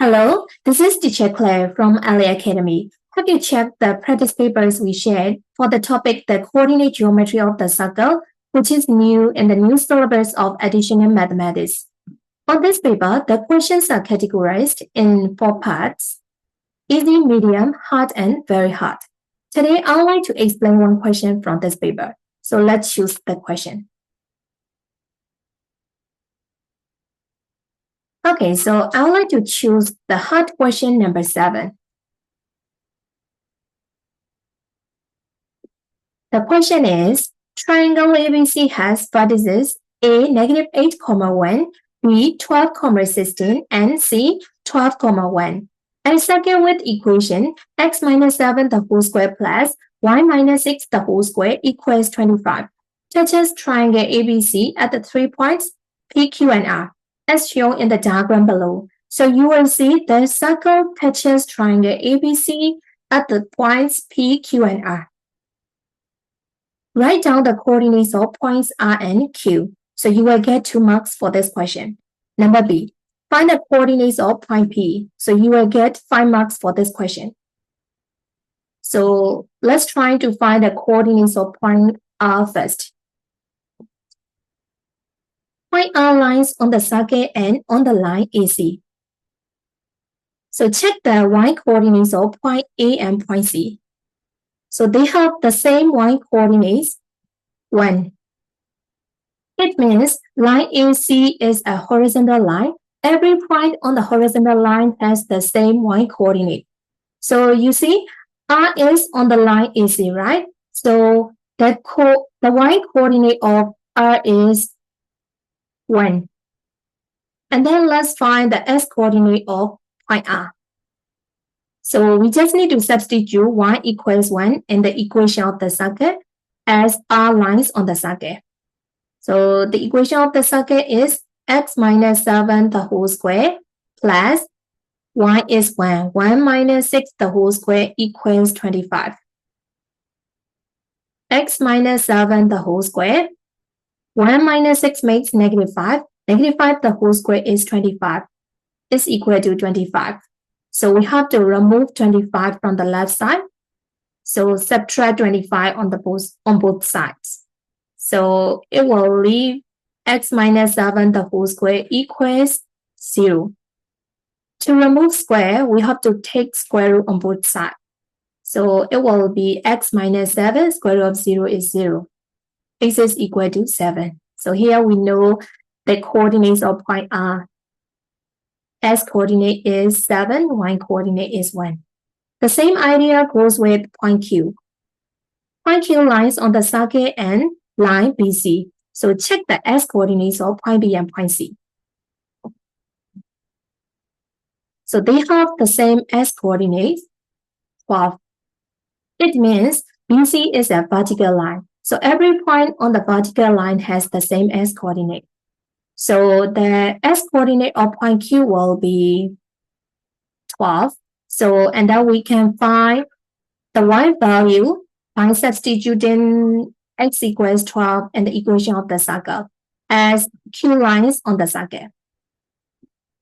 Hello, this is Teacher Claire from LA Academy. Have you checked the practice papers we shared for the topic The Coordinate Geometry of the Circle, which is new in the new syllabus of Addition and Mathematics? On this paper, the questions are categorized in 4 parts: easy, medium, hard, and very hard. Today, I would like to explain one question from this paper. So let's choose the question. Okay, so I would like to choose the hard question number 7. The question is, triangle ABC has vertices A -8, 1, B 12, 16, and C 12, 1. And second with equation x minus 7 the whole square plus y minus 6 the whole square equals 25. Touches triangle ABC at the 3 points P, Q, and R, as shown in the diagram below. So you will see the circle touches triangle ABC at the points P, Q, and R. Write down the coordinates of points R and Q. So you will get 2 marks for this question. Number B, find the coordinates of point P. So you will get 5 marks for this question. So let's try to find the coordinates of point R first. Point R lies on the circle and on the line AC. So check the y coordinates of point A and point C. So they have the same y coordinates, 1. It means line AC is a horizontal line. Every point on the horizontal line has the same y coordinate. So you see, R is on the line AC, right? So the y coordinate of R is 1. And then let's find the S coordinate of point R. So we just need to substitute y equals 1 in the equation of the circle as R lies on the circle. So the equation of the circle is x minus 7 the whole square plus y is 1. 1 minus 6 the whole square equals 25. X minus 7 the whole square. 1 minus 6 makes -5. -5 the whole square is 25. Is equal to 25. So we have to remove 25 from the left side. So subtract 25 on both sides. So it will leave x minus 7 the whole square equals 0. To remove square, we have to take square root on both sides. So it will be x minus 7, square root of 0 is 0. X is equal to 7. So here we know the coordinates of point R. S coordinate is 7, Y coordinate is 1. The same idea goes with point Q. Point Q lies on the circle and line BC. So check the S coordinates of point B and point C. So they have the same S coordinates, 12. It means BC is a vertical line. So every point on the vertical line has the same S coordinate. So the S coordinate of point Q will be 12. So, and then we can find the Y value by substituting x equals 12 in the equation of the circle as Q lies on the circle.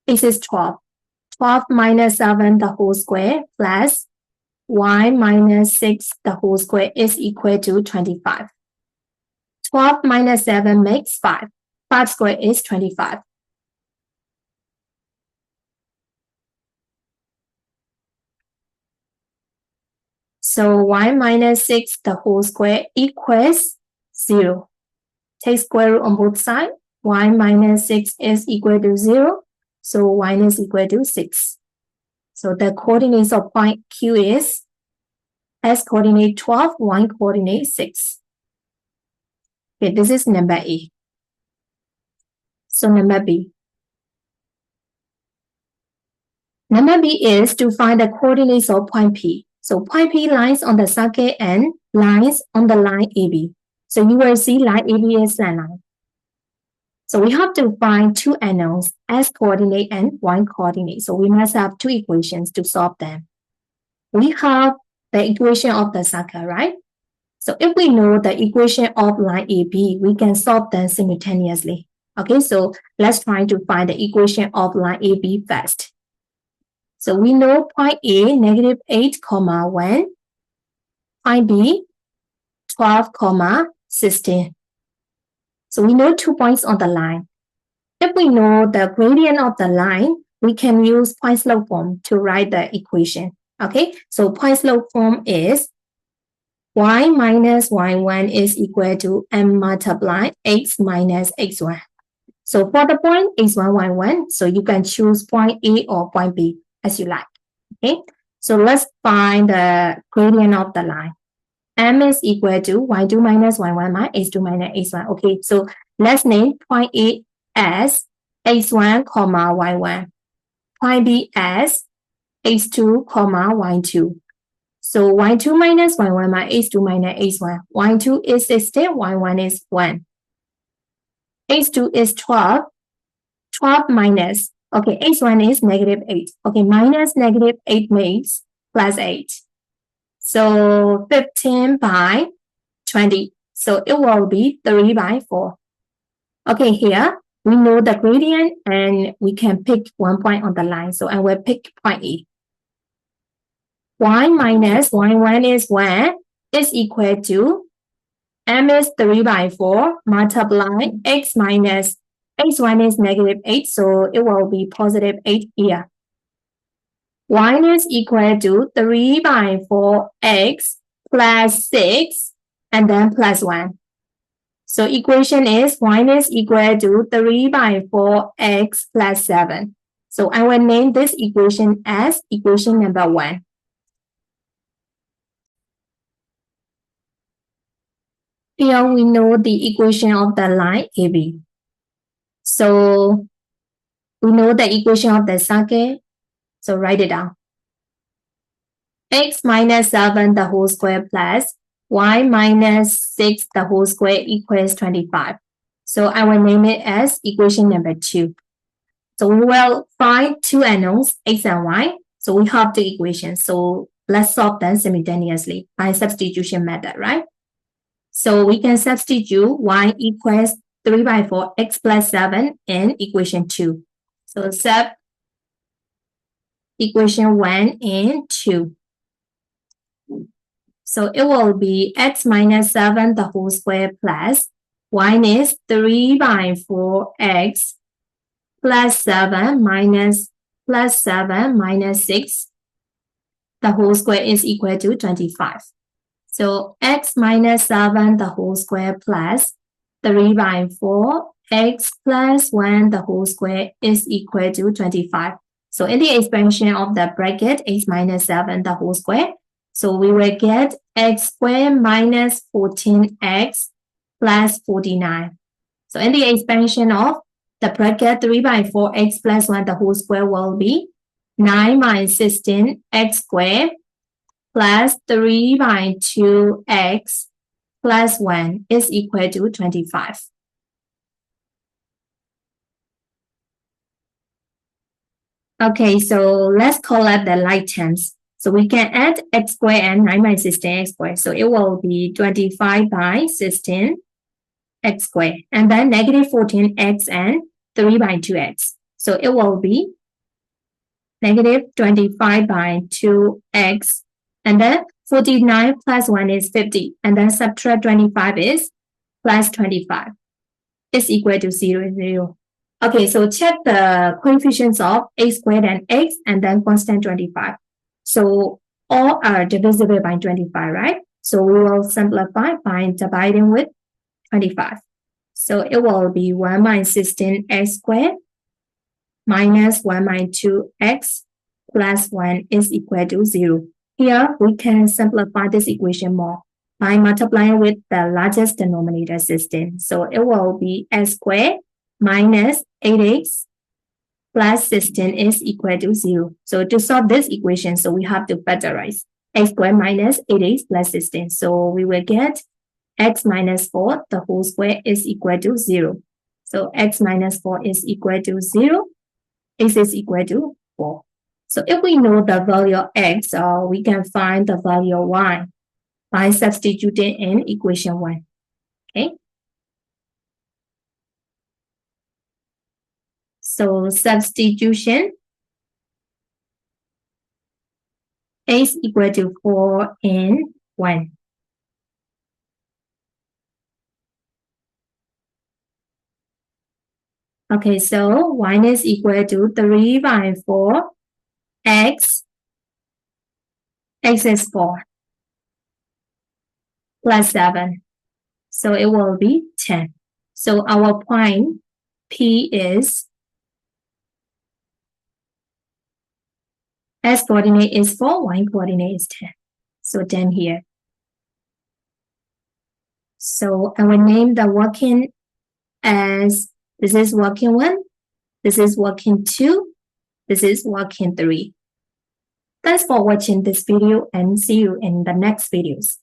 This is 12. 12 minus 7 the whole square plus y minus 6 the whole square is equal to 25. 12 minus 7 makes 5. 5 squared is 25. So y minus 6 the whole square equals 0. Take square root on both sides. Y minus 6 is equal to 0. So y is equal to 6. So the coordinates of point Q is S coordinate 12, Y coordinate 6. Okay, this is number A. So number B. Number B is to find the coordinates of point P. So point P lies on the circle and lies on the line AB. So you will see line AB is a line. So we have to find 2 unknowns, S coordinate and Y coordinate. So we must have 2 equations to solve them. We have the equation of the circle, right? So if we know the equation of line AB, we can solve them simultaneously. Okay, so let's try to find the equation of line AB first. So we know point A, negative 8, 1. Point B, 12, 16. So we know 2 points on the line. If we know the gradient of the line, we can use point slope form to write the equation. Okay, so point slope form is y minus y1 is equal to m multiply x minus x1. So for the point x1, y1, so you can choose point A or point B as you like. Okay, so let's find the gradient of the line. M is equal to y2 minus y1 minus x2 minus x1. Okay, so let's name point A as x1, y1. Point B as x2, y2. So y2 minus y1 minus x2 minus x1. y2 is 16, y1 is 1. x2 is 12. 12 minus, okay, x1 is negative 8. Okay, minus negative 8 makes plus 8. So 15 by 20. So it will be 3 by 4. Okay, here we know the gradient and we can pick 1 point on the line. So I will pick point A. Y minus y1 is 1 is equal to m is 3 by 4 multiply x minus x1 is negative 8. So it will be positive 8 here. Y is equal to 3 by 4x plus 6 and then plus 1. So equation is y is equal to 3 by 4x plus 7. So I will name this equation as equation number 1. Here we know the equation of the line AB. So we know the equation of the circle. So write it down. X minus 7 the whole square plus y minus 6 the whole square equals 25. So I will name it as equation number 2. So we will find two unknowns, x and y. So we have two equations. So let's solve them simultaneously by substitution method, right? So we can substitute y equals 3 by 4 x plus 7 in equation 2. So sub equation 1 and 2. So it will be x minus 7 the whole square plus y is 3 by 4x plus 7 minus 6. The whole square is equal to 25. So x minus 7 the whole square plus 3 by 4 x plus 1 the whole square is equal to 25. So in the expansion of the bracket x minus 7 the whole square, so we will get x squared minus 14x plus 49. So in the expansion of the bracket 3 by 4x plus 1 the whole square will be 9 minus 16 x squared plus 3 by 2x plus 1 is equal to 25. Okay, so let's collect the like terms. So we can add x squared and 9 by 16 x squared. So it will be 25 by 16 x squared. And then negative 14x and 3 by 2x. So it will be negative 25 by 2x. And then 49 plus 1 is 50. And then subtract 25 is plus 25. Is equal to 0, 0. Okay, so check the coefficients of x squared and x and then constant 25. So all are divisible by 25, right? So we will simplify by dividing with 25. So it will be 1 minus 16 x squared minus 1 minus 2x plus 1 is equal to 0. Here we can simplify this equation more by multiplying with the largest denominator system. So it will be x squared minus 8x plus 16 is equal to 0. So to solve this equation, so we have to factorize x squared minus 8x plus 16. So we will get x minus 4 the whole square is equal to 0. So x minus 4 is equal to 0. X is equal to 4. So if we know the value of x, we can find the value of y by substituting in equation 1. Okay. So substitution. x equal to 4 and 1. Okay, so 1 is equal to 3 by 4, x is 4, plus 7. So it will be 10. So our point P is x coordinate is 4, y coordinate is 10. So 10 here. So I will name the working as this is working 1, this is working 2, this is working 3. Thanks for watching this video and see you in the next videos.